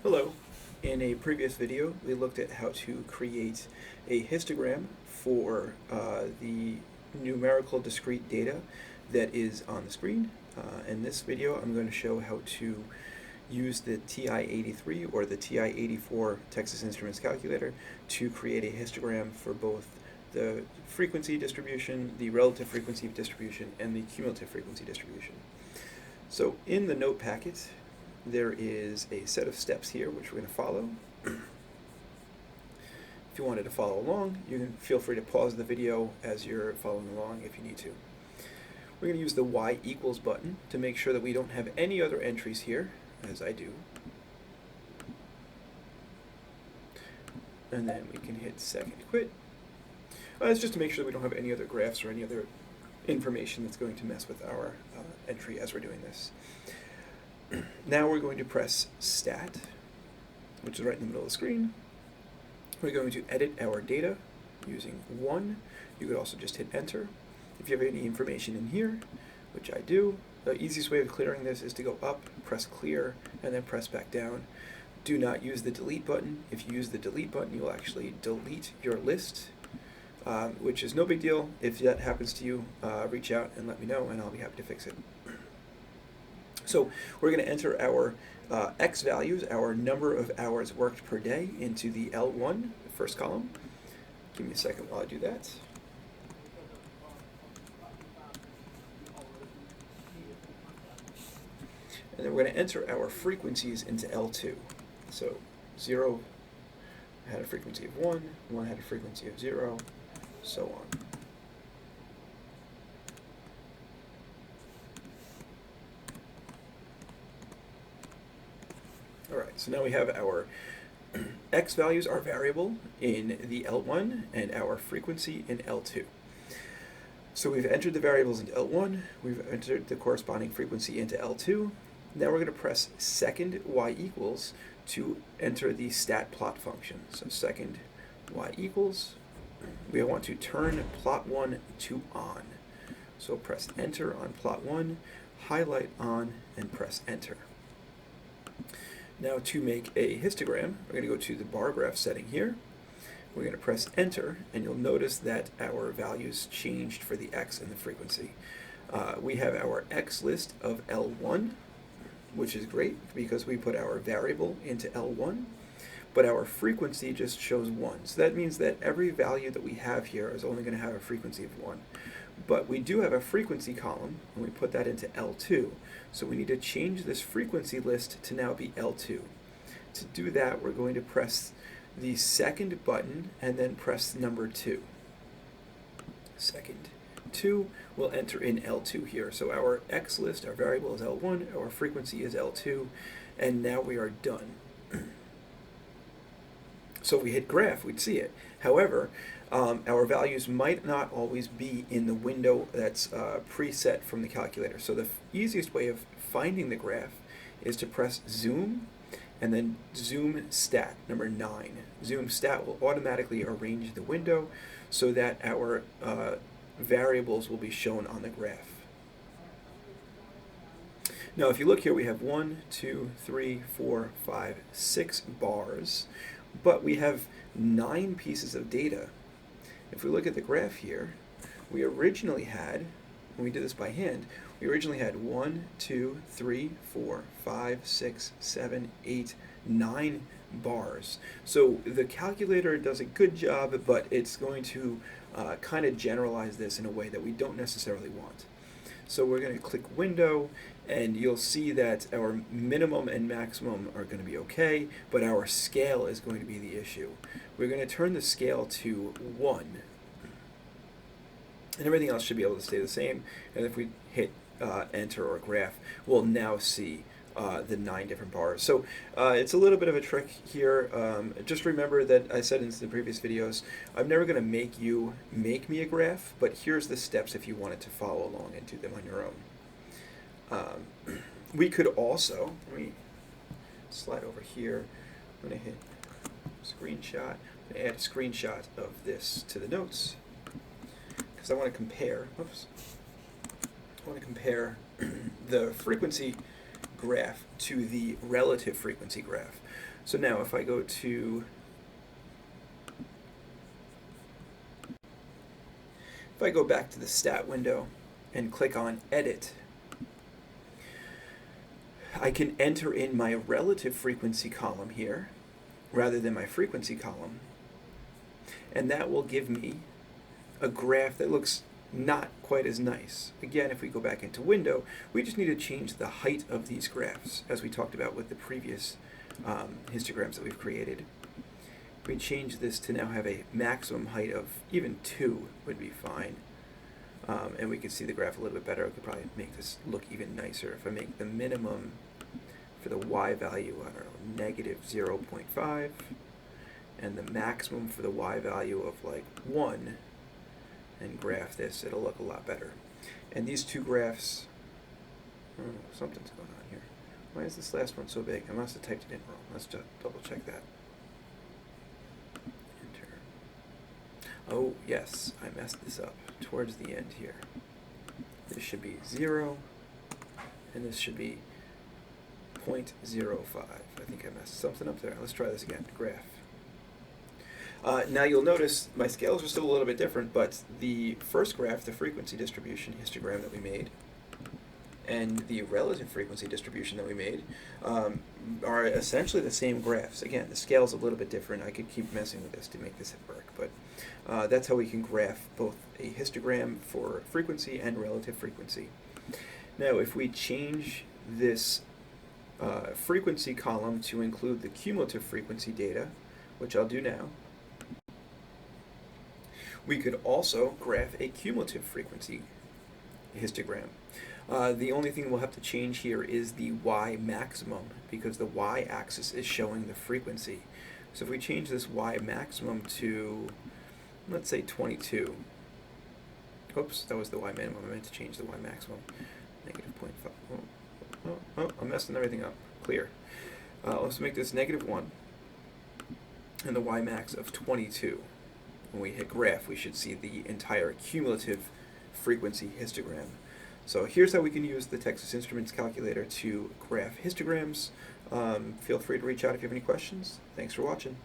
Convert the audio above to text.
Hello. In a previous video, we looked at how to create a histogram for the numerical discrete data that is on the screen. In this video, I'm going to show how to use the Ti83 or the Ti84 Texas Instruments calculator to create a histogram for both the frequency distribution, the relative frequency distribution, and the cumulative frequency distribution. So in the note packet, there is a set of steps here which we're going to follow. If you wanted to follow along, you can feel free to pause the video as you're following along if you need to. We're going to use the y equals button to make sure that we don't have any other entries here, as I do. And then we can hit second quit. It's just to make sure that we don't have any other graphs or any other information that's going to mess with our entry as we're doing this. Now we're going to press Stat, which is right in the middle of the screen. We're going to edit our data using 1. You could also just hit Enter. If you have any information in here, which I do, the easiest way of clearing this is to go up, press Clear, and then press back down. Do not use the Delete button. If you use the Delete button, you'll actually delete your list, which is no big deal. If that happens to you, reach out and let me know, and I'll be happy to fix it. So we're going to enter our x values, our number of hours worked per day, into the L1, the first column. Give me a second while I do that. And then we're going to enter our frequencies into L2. So 0 had a frequency of 1, 1 had a frequency of 0, so on. Alright, so now we have our x values, our variable, in the L1 and our frequency in L2. So we've entered the variables into L1, we've entered the corresponding frequency into L2. Now we're going to press second y equals to enter the stat plot function. So second y equals, we want to turn plot 1 to on. So press enter on plot 1, highlight on, and press enter. Now to make a histogram, we're going to go to the bar graph setting here. We're going to press enter, and you'll notice that our values changed for the x and the frequency. We have our x list of L1, which is great because we put our variable into L1, but our frequency just shows 1. So that means that every value that we have here is only going to have a frequency of 1. But we do have a frequency column, and we put that into L2. So we need to change this frequency list to now be L2. To do that, we're going to press the second button and then press number 2. Second 2 will enter in L2 here. So our x list, our variable is L1, our frequency is L2, and now we are done. So if we hit graph, we'd see it. However, our values might not always be in the window that's preset from the calculator. So the easiest way of finding the graph is to press zoom and then zoom stat, number 9. Zoom stat will automatically arrange the window so that our variables will be shown on the graph. Now if you look here, we have 1, 2, 3, 4, 5, 6 bars, but we have 9 pieces of data. If we look at the graph here, we originally had, when we did this by hand, we originally had 1, 2, 3, 4, 5, 6, 7, 8, 9 bars. So the calculator does a good job, but it's going to kind of generalize this in a way that we don't necessarily want. So we're going to click Window, and you'll see that our minimum and maximum are going to be okay, but our scale is going to be the issue. We're going to turn the scale to 1, and everything else should be able to stay the same. And if we hit Enter or Graph, we'll now see the 9 different bars. So it's a little bit of a trick here. Just remember that I said in the previous videos, I'm never going to make you make me a graph, but here's the steps if you wanted to follow along and do them on your own. We could also, let me slide over here, I'm going to hit screenshot, I'm going to add a screenshot of this to the notes, because I want to compare, the frequency graph to the relative frequency graph. So now if I go to, if I go back to the stat window and click on Edit, I can enter in my relative frequency column here rather than my frequency column, and that will give me a graph that looks not quite as nice. Again, if we go back into window, we just need to change the height of these graphs, as we talked about with the previous histograms that we've created. If we change this to now have a maximum height of even 2 would be fine. And we can see the graph a little bit better. I could probably make this look even nicer. If I make the minimum for the y value, I don't know, negative 0.5, and the maximum for the y value of like 1, and graph this, it'll look a lot better. And these two graphs, oh, something's going on here. Why is this last one so big? I must have typed it in wrong. Let's just double check that. Enter. Oh, yes, I messed this up towards the end here. This should be 0, and this should be 0.05. I think I messed something up there. Let's try this again. Graph. Now you'll notice my scales are still a little bit different, but the first graph, the frequency distribution histogram that we made, and the relative frequency distribution that we made are essentially the same graphs. Again, the scale's a little bit different. I could keep messing with this to make this work, but that's how we can graph both a histogram for frequency and relative frequency. Now, if we change this frequency column to include the cumulative frequency data, which I'll do now, we could also graph a cumulative frequency histogram. The only thing we'll have to change here is the y maximum, because the y-axis is showing the frequency. So if we change this y maximum to, let's say 22. Oops, that was the y minimum. I meant to change the y maximum. Negative 0.5. Oh, I'm messing everything up. Clear. Let's make this negative 1 and the y max of 22. When we hit graph, we should see the entire cumulative frequency histogram. So here's how we can use the Texas Instruments calculator to graph histograms. Feel free to reach out if you have any questions. Thanks for watching.